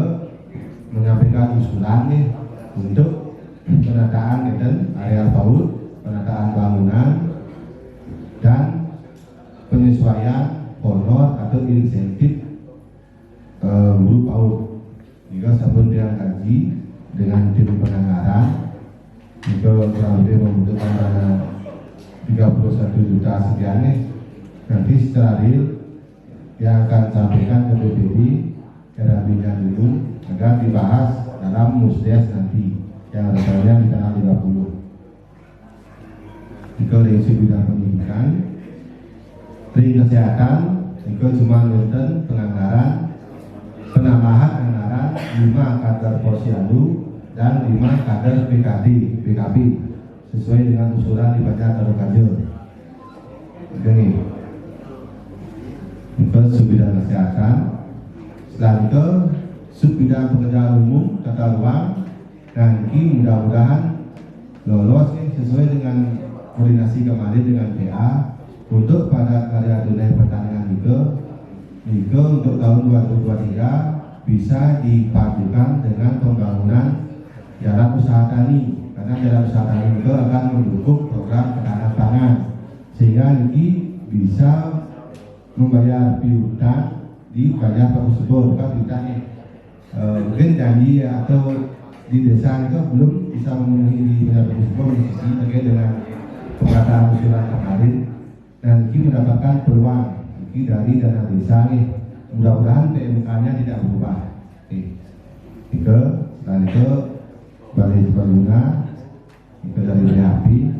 menyampaikan usulan nih untuk penataan area PAUD, penataan bangunan, dan penyesuaian honor atau insentif guru PAUD. Jika sabun dia gaji dengan tim penanggaran itu kurang lebih membutuhkan dana 31 juta sekian nih. Nanti secara real yang akan sampaikan ke BPD era bidang dulu agar dibahas dalam musdes nanti yang rencananya di tanggal 30. Jika dari bidang pendidikan, dari kesehatan, itu cuma nonton penganggaran penambahan anggaran 5 kader posyandu dan 5 kader BKB sesuai dengan usulan di Banjar Kanjeng. Ini itu subbidang kesehatan. Setelah itu subbidang pekerjaan umum tata ruang, nanti mudah-mudahan lolos sesuai dengan koordinasi kemarin dengan PA untuk pada karya tunai pertanian itu untuk tahun 2023 bisa dipadukan dengan pembangunan jalan usaha tani, karena jalan usaha tani itu akan mendukung program ketahanan pangan, sehingga ini bisa membayar piutang di wilayah tersebut. Kan piutangnya mungkin janji atau di desa itu belum bisa memenuhi di wilayah tersebut sisi terkait dengan pengadaan usulan kemarin, dan ini mendapatkan peluang ini dari dana desa nih. Mudah-mudahan PMK-nya tidak berubah. Dan itu Balai Cibaluna, itu dari BHP,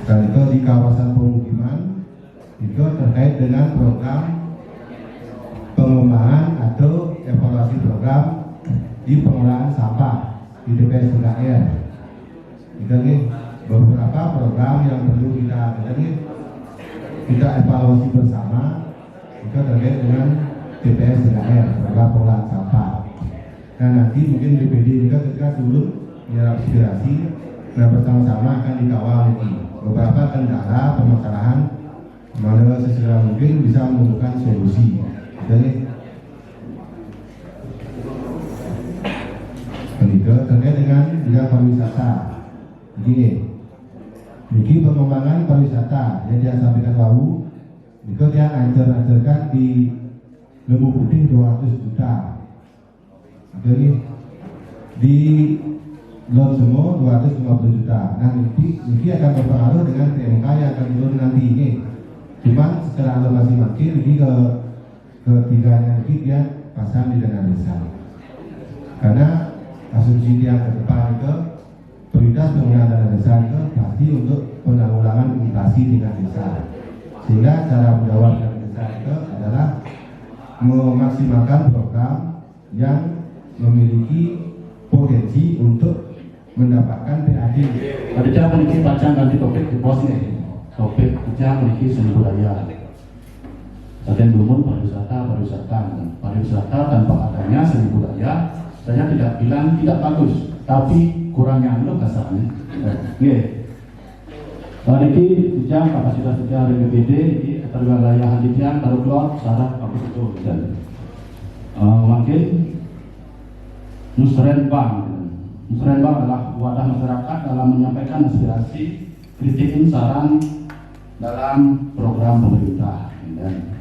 dan itu di kawasan pemukiman itu terkait dengan program pengembangan atau evaluasi program di pengelolaan sampah di DPS Segaer. Itu nih beberapa program yang perlu kita evaluasi bersama, itu terkait dengan DPS Segaer, program pengelolaan sampah. Nah nanti mungkin BPD juga ketika dulu menyerap aspirasi, nah bersama-sama akan dikawal ini beberapa kendala permasalahan mana sesegera mungkin bisa menemukan solusi. Jadi terkait dengan bidang pariwisata, begini, ini pengembangan pariwisata yang dia sampaikan lalu, itu dia anjurkan di Lembu Putih 200 juta. Jadi di Lon Semo 250 juta. Nah ini akan berpengaruh dengan PMK yang akan turun nanti ini. Cuma secara alokasi makin ini ketiganya ini dia pasang di dana desa. Karena asumsi dia ke depan itu prioritas penggunaan dana desa itu pasti untuk penanggulangan inflasi di dana desa. Sehingga cara menjawab dana desa itu adalah memaksimalkan program yang memiliki potensi untuk mendapatkan PAD. Pada cara memiliki bacaan ganti topik di pos nih. Topik kerja memiliki seni budaya. Bagian belum pariwisata tanpa adanya seni budaya, saya tidak bilang tidak bagus, tapi kurangnya itu kasarnya. Oke. Hari ini dijang kapasitas kerja BPD di keterwilayahan dijang taruh keluar syarat apa itu dan makin Musrenbang adalah wadah masyarakat dalam menyampaikan aspirasi, kritik, saran dalam program pemerintah. Dan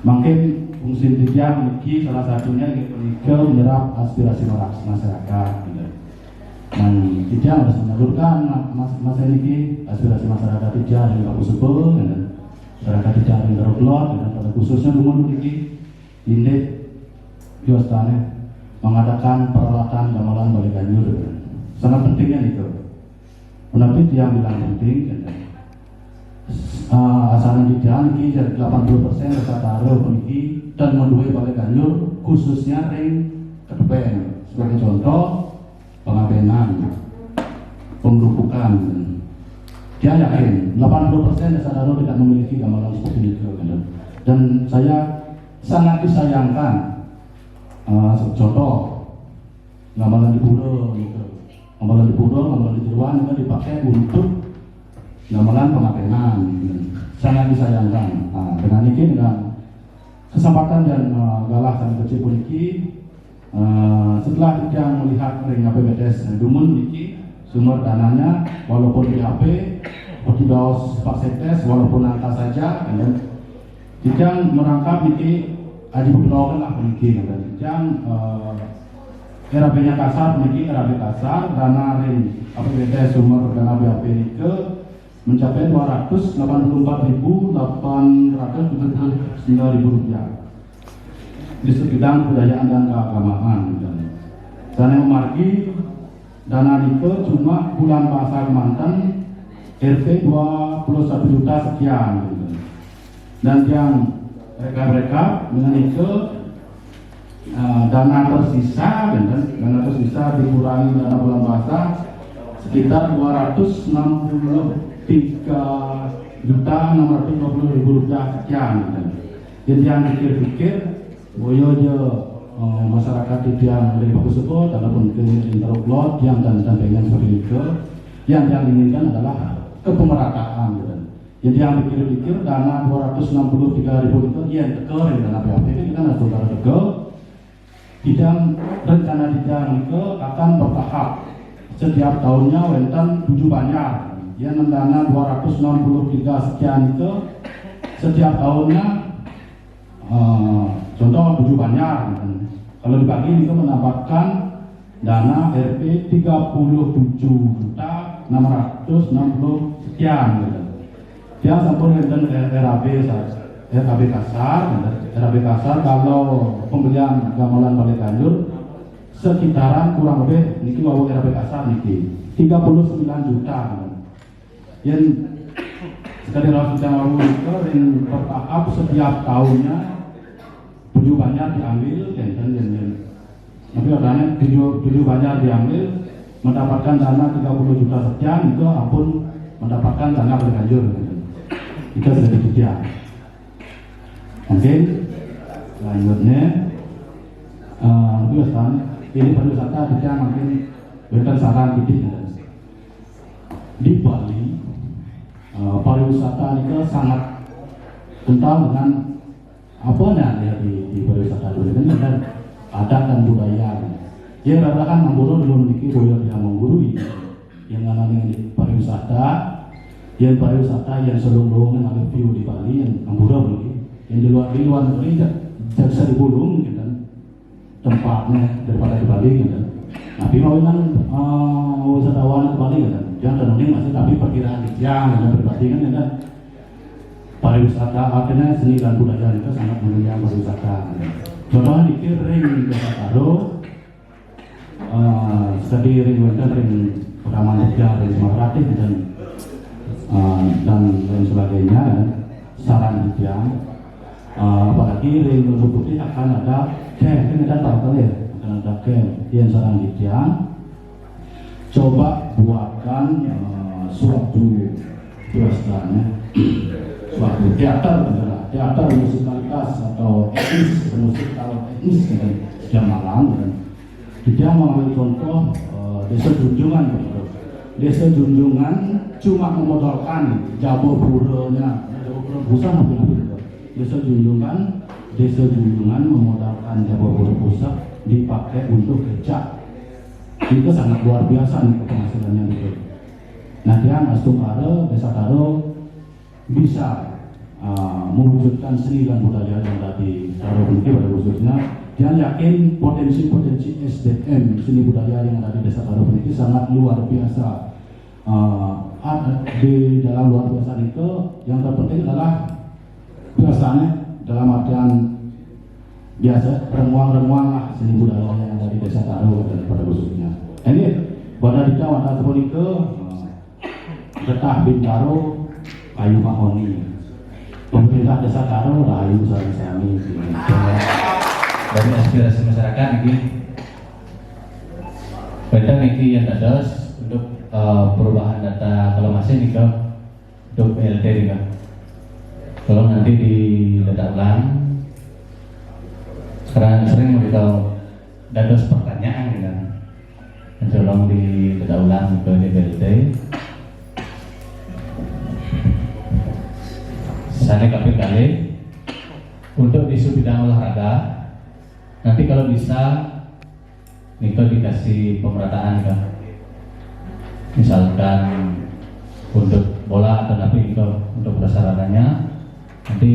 makin fungsi dijang ini salah satunya menyerap aspirasi masyarakat. Dan dijang harus menyalurkan masa ini aspirasi masyarakat dijang yang aku sebut, dan masyarakat dijang yang terkeluar, dan pada khususnya umum ini Yostane mengadakan peralatan gamelan Balai Ganyur. Sangat pentingnya itu. Kenapa yang bilang penting? Asalan di jalan ini dari 80% desa taruh peniki dan mendua Balai Ganyur khususnya ring kedepan. Sebagai contoh pengabenan, pemberupukan. Dia yakin 80% desa taruh tidak memiliki gamelan seperti itu. Dan saya sangat disayangkan. Contoh gamelan di Puro, gamelan di Jeruan itu dipakai untuk gamelan pengabenan, sangat disayangkan. Dengan ini, dengan kesempatan dan galah dan kecil pun ini, setelah kita melihat ring APBDes Dumun ini sumber dananya walaupun di HP seperti dos Pak Sekdes walaupun angka saja, dan kita merangkap ini Adi Putrawan lah mungkin, dan yang RAP-nya kasar mungkin RAP kasar dana ring APBD sumber dana BAP ke mencapai 284.879 rupiah di bidang kebudayaan dan keagamaan. Dan saya memargi dana itu cuma bulan bahasa Kemanten RT 21 juta sekian, dan yang mereka dengan itu dana tersisa dikurangi dana bulan bahasa sekitar 263.620.000 rupiah sekian. Jadi yang pikir-pikir boyonya masyarakat yang dari bagus sebut ataupun interupload yang dan pengen seperti itu, yang diinginkan adalah kepemerataan. Jadi yang pikir-pikir dana 263.000 itu yang teker dana BAP itu kita harus tukar teker Bidang rencana bidang itu akan bertahap. Setiap tahunnya wenten 7 banyak. Yang dana 263 sekian itu setiap tahunnya contoh 7 banyak. Kalau dibagi itu mendapatkan dana Rp 37.660 sekian. Dia sampun wenten RAB kasar kalau pembelian gamelan Balai Ganjur sekitaran kurang lebih niki wawu RAB kasar niki 39 juta. Yang sekali ratus yang wawu itu yang bertahap setiap tahunnya 7 banyak diambil tapi adanya 7 banyak diambil mendapatkan dana 30 juta sekian itu ampun mendapatkan dana Balai Ganjur itu sudah dikejar. Mungkin selanjutnya ini pariwisata kita makin berikan saran titik di Bali. Pariwisata itu sangat kental dengan apa ya di pariwisata dulu kan adat dan budaya. Ya rata kan mengguru dulu memiliki boyo yang menggurui yang namanya pariwisata, yang pariwisata yang selung-belungnya ada view di Bali yang mengguru begini. Yang di luar negeri bisa dibulung gitu, tempatnya daripada di Bali gitu. Tapi mau kan wisatawan ke Bali gitu, jangan terlalu masih tapi perkiraan yang berbanding kan gitu. Pariwisata akhirnya seni dan budaya itu sangat menunjang pariwisata. Gitu. Contohnya di ring Desa Taro, sekali ring Raman Jogja, ring Semaratif dan lain sebagainya. Saran Jogja. Apalagi ring Gunung Putih akan ada camp, ini kan tahu ya, akan ada camp yang sarang Jitian. Coba buatkan suatu biasanya suatu teater musikalitas atau etnis jam malam dan dia mengambil contoh desa Junjungan. Desa Junjungan cuma memodalkan jabo puranya, jabo pura busa nabi-nabi. Desa Junjungan memodalkan jabatan pusat dipakai untuk kecak. Itu sangat luar biasa nih penghasilannya gitu. Nah dia Desa Taro bisa mewujudkan seni dan budaya yang tadi Taro ini pada khususnya. Dia yakin potensi SDM seni budaya yang ada di Desa Taro ini sangat luar biasa. Di dalam luar biasa itu yang terpenting adalah biasanya dalam artian biasa remuang lah seni budaya yang dari Desa Taro dan pada khususnya. Ini pada di Jawa ataupun ke Getah Bintaro kayu mahoni. Pemerintah Desa Taro rahayu sami-sami dari aspirasi masyarakat ini. Beda niki yang dados untuk perubahan data kalau masih nih untuk PLT nih kalau nanti di data ulang sekarang sering memberitahu dados pertanyaan kan tolong di data ulang ke DPLT sana kali untuk isu bidang olahraga nanti kalau bisa Niko dikasih pemerataan kan misalkan untuk bola atau tapi untuk prasarananya nanti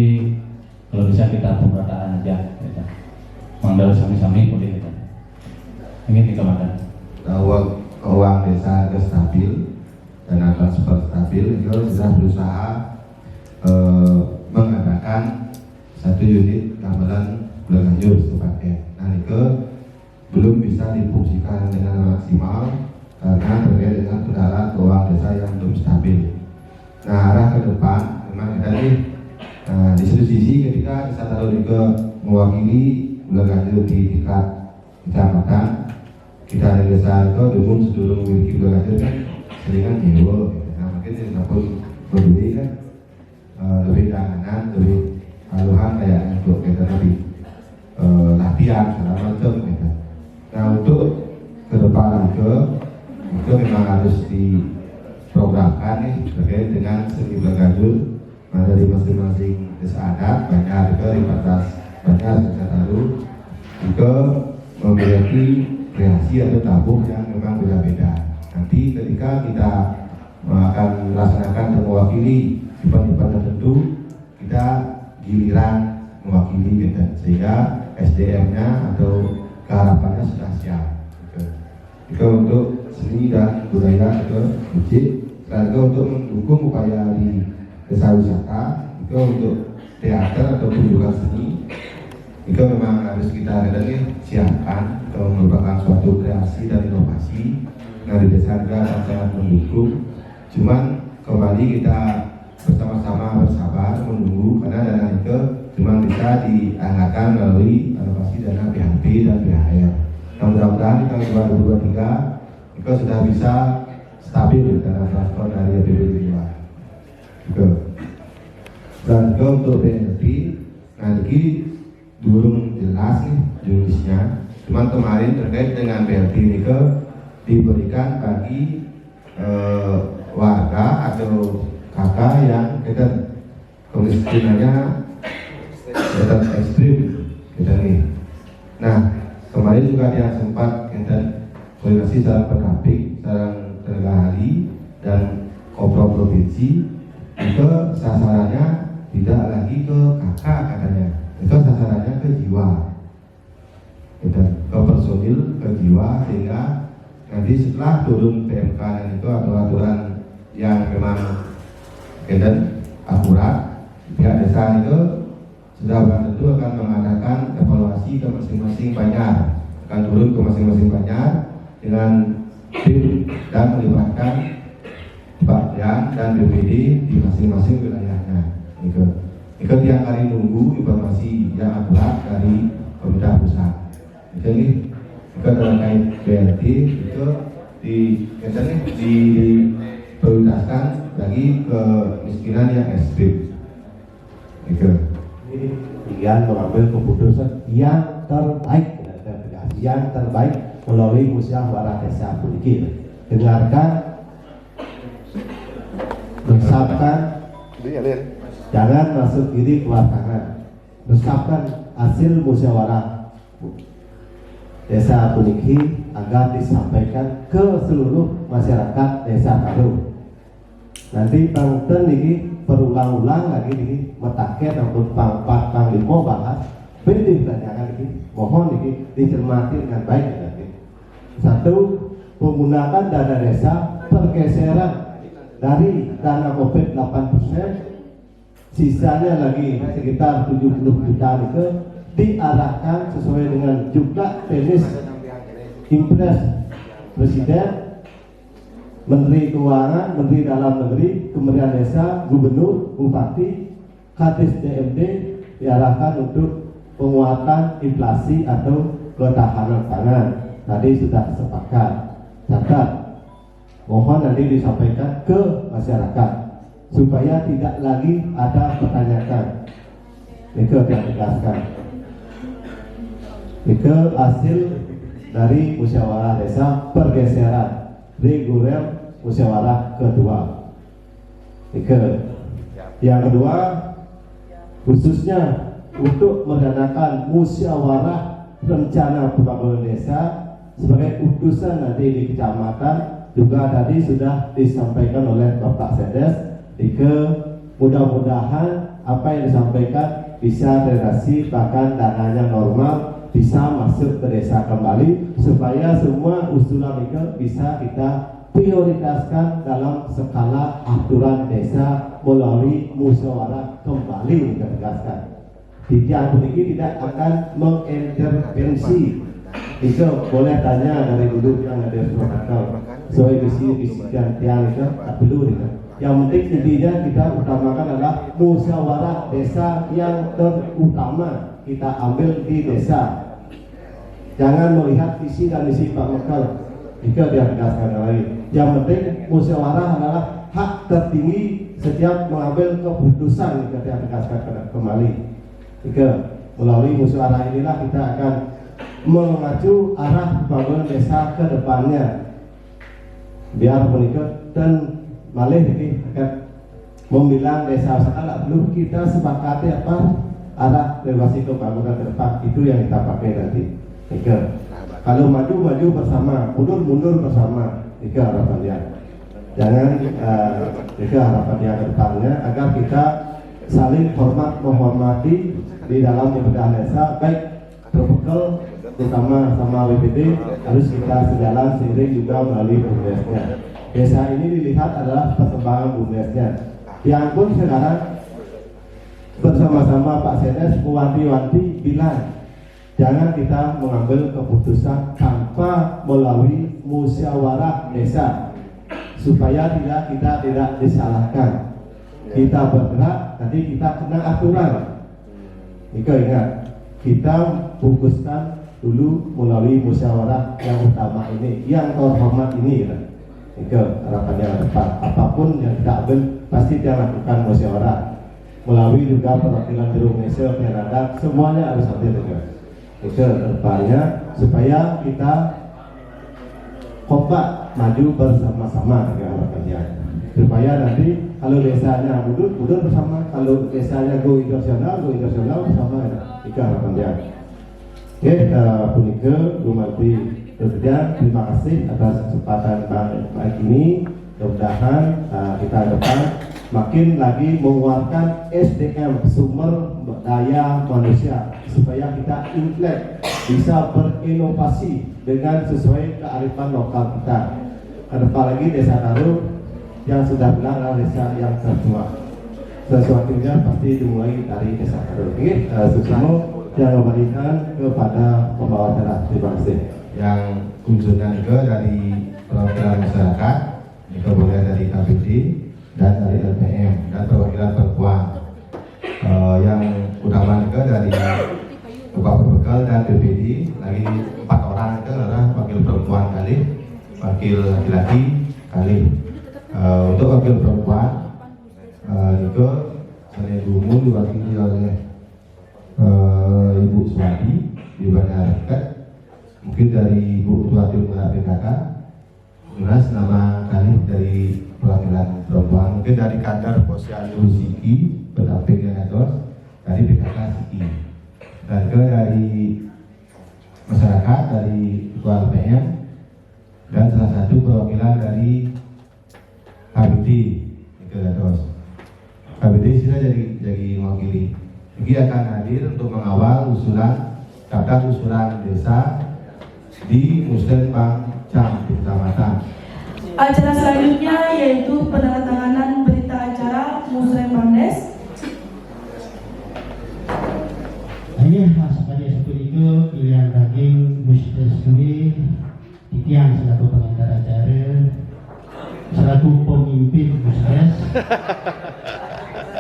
kalau bisa kita pemerataan aja ya. Mandal sami-sami boleh ya. Ingin dikembangkan uang desa itu stabil dan akan super stabil itu sudah berusaha mengadakan satu unit gamelan Balai Ganjur sebagai nah itu belum bisa difungsikan dengan maksimal karena terkait dengan kendaraan keuangan desa yang belum stabil. Nah arah ke depan memang ada nih di satu sisi ketika Desa Taro juga mewakili Balai Ganjur di tingkat kecamatan kita di desa itu dulu sebelum memiliki Balai Ganjur kan seringan nyewa nah mungkin kita pun berdiri kan lebih tanganan lebih haluan kayak untuk kita lebih latihan segala macam gitu. Nah untuk ke depan itu memang harus diprogramkan nih terkait dengan seni Balai Ganjur ada di masing-masing desa adat banyak juga di batas banyak Desa Taro juga memiliki kreasi atau tabuh yang memang beda-beda. Nanti ketika kita akan melaksanakan dan mewakili event-event tertentu, kita giliran mewakili gitu, sehingga SDM-nya atau keharapannya sudah siap. Itu untuk seni dan budaya itu musik. Selain itu untuk mendukung upaya di desa wisata, itu untuk teater atau pertunjukan seni, itu memang harus kita siapkan. Itu merupakan suatu kreasi dan inovasi. Nah di desa juga sangat mendukung. Cuman kembali kita bersama-sama bersabar menunggu karena dana itu cuma bisa dianggarkan melalui alokasi dana PHP dan PHR. Nah mudah-mudahan di tahun 2023 itu sudah bisa stabil dana transfer dari APBD 2. Dan juga untuk BNP nanti belum jelas nih jenisnya. Cuman kemarin terkait dengan BNP ini diberikan bagi warga atau kakak yang kemiskinannya ekstrim gitu nih. Nah kemarin juga dia sempat koordinasi secara PKP, secara tenaga ahli dan Kopro provinsi, itu sasarannya tidak lagi ke kakak katanya, itu sasarannya ke jiwa, gitu, ke personil, ke jiwa, sehingga nanti setelah turun PMK itu atau aturan yang memang akurat, pihak desa itu sudah tentu akan mengadakan evaluasi ke masing-masing banjar, akan turun ke masing-masing banjar dengan tim dan melibatkan Pak Dian dan BPD di masing-masing wilayahnya. Itu tiap hari nunggu informasi yang akurat dari pemerintah pusat. Itu terkait BLT itu diprioritaskan lagi ke kemiskinan yang ekstrim. Dengan mengambil keputusan yang terbaik melalui musyawarah desa Budikir. Dengarkan, resapkan, jangan masuk kiri keluar kanan. Resapkan hasil musyawarah desa Budikir agar disampaikan ke seluruh masyarakat desa Taruh. Nanti pangten ini berulang-ulang lagi ini metaket ataupun pang-4, pang-5 bahas beri ditanyakan ini, mohon ini dicermati dengan baik nanti. Satu, menggunakan dana desa pergeseran dari dana COVID 8%, sisanya lagi sekitar 70 juta itu diarahkan sesuai dengan jumlah tenis impres Presiden, Menteri Keuangan, Menteri Dalam Negeri, Kementerian Desa, Gubernur, Bupati, Kadis DMD diarahkan untuk penguatan inflasi atau ketahanan pangan. Tadi sudah sepakat. Catat, mohon nanti disampaikan ke masyarakat supaya tidak lagi ada pertanyaan. Itu yang ditegaskan. Itu hasil dari musyawarah desa pergeseran reguler musyawarah kedua. Yang kedua, khususnya untuk mendanakan musyawarah rencana pembangunan desa sebagai utusan nanti di kecamatan, juga tadi sudah disampaikan oleh Bapak Sedes. Mudah-mudahan apa yang disampaikan bisa terrealisasi, bahkan dananya normal, bisa masuk ke desa kembali, supaya semua usulan itu bisa kita prioritaskan dalam skala aturan desa melalui musyawarah kembali ditegaskan. Tidak tidak akan mengintervensi. Itu boleh tanya dari dulu yang ada protokol. Soal visi gantian itu tak perlu gitu. Yang penting intinya kita utamakan adalah musyawarah desa yang terutama kita ambil di desa. Jangan melihat visi dan misi Pak Mekal. Itu dia tegaskan lagi. Yang penting musyawarah adalah hak tertinggi setiap mengambil keputusan. Itu dia tegaskan kembali. Itu melalui musyawarah inilah kita akan mengacu arah pembangunan desa ke depannya. Biar menikah dan malih ini akan membilang desa salah belum kita sepakati apa arah relasi pembangunan ke depan, itu yang kita pakai nanti. Kalau maju bersama, mundur bersama. Itu harapan dia. Jangan itu harapan dia ke depannya agar kita saling menghormati di dalam pemerintahan desa, baik berbekal terutama sama WPD harus kita sejalan seiring juga melalui BUMDesnya. Desa ini dilihat adalah perkembangan BUMDesnya. Yang pun sekarang bersama-sama Pak Sedes mewanti-wanti bilang jangan kita mengambil keputusan tanpa melalui musyawarah desa supaya kita tidak disalahkan. Kita bergerak, nanti kita kena aturan. Ika ingat, kita fokuskan dulu melalui musyawarah yang utama ini, yang terhormat ini. Ika harapannya ke depan. Apapun yang kita ambil pasti dia lakukan musyawarah melalui juga perwakilan di Indonesia, Kanada, semuanya harus hadir juga. Itu depannya supaya kita kompak maju bersama-sama dengan harapannya. Supaya nanti kalau desanya mundur bersama, kalau desanya go internasional bersama. Itu harapannya. Oke, punika Bupati Kerja, terima kasih atas kesempatan baik ini. Mudah-mudahan kita depan makin lagi menguatkan SDM, sumber daya manusia, supaya kita intelek bisa berinovasi dengan sesuai kearifan lokal kita. Kedepan lagi Desa Taruh yang sudah bilang adalah desa yang tertua. Sesuatunya pasti dimulai dari Desa Taruh. Oke, Susimo yang memberikan kepada pembawa acara. Terima kasih. Yang kunjungan ke dari perwakilan masyarakat, itu boleh dari KPD dan dari LPM dan perwakilan perempuan. Yang utama juga dari Bapak Berbekal dan BPD, lagi 4 orang itu adalah wakil perempuan kali, wakil laki-laki kali. Untuk wakil perempuan juga saya Gumu diwakili oleh Ibu Suwadi di Bandar Rakyat, mungkin dari Ibu Tuati Umar PKK, jelas nama kali dari perwakilan perempuan, mungkin dari kantor Posyandu Siki berdamping dengan Etos dari PKK Siki, dan juga dari masyarakat dari Ketua LPM dan salah satu perwakilan dari KBD itu Etos. KBD sudah jadi mewakili. Dia akan hadir untuk mengawal daftar usulan desa di Muslimbang Cam Kecamatan. Acara selanjutnya yaitu penandatanganan berita acara Musrembang Des. Ini masuk aja seperti itu pilihan daging Musdes Dwi Titian selaku pengantar acara, selaku pemimpin Musdes.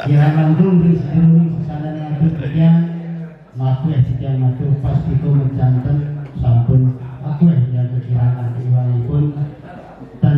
Kira langsung di sana nanti Titian maku Titian maku pasti ku mencantum sampun aku yang kekiraan iwanipun dan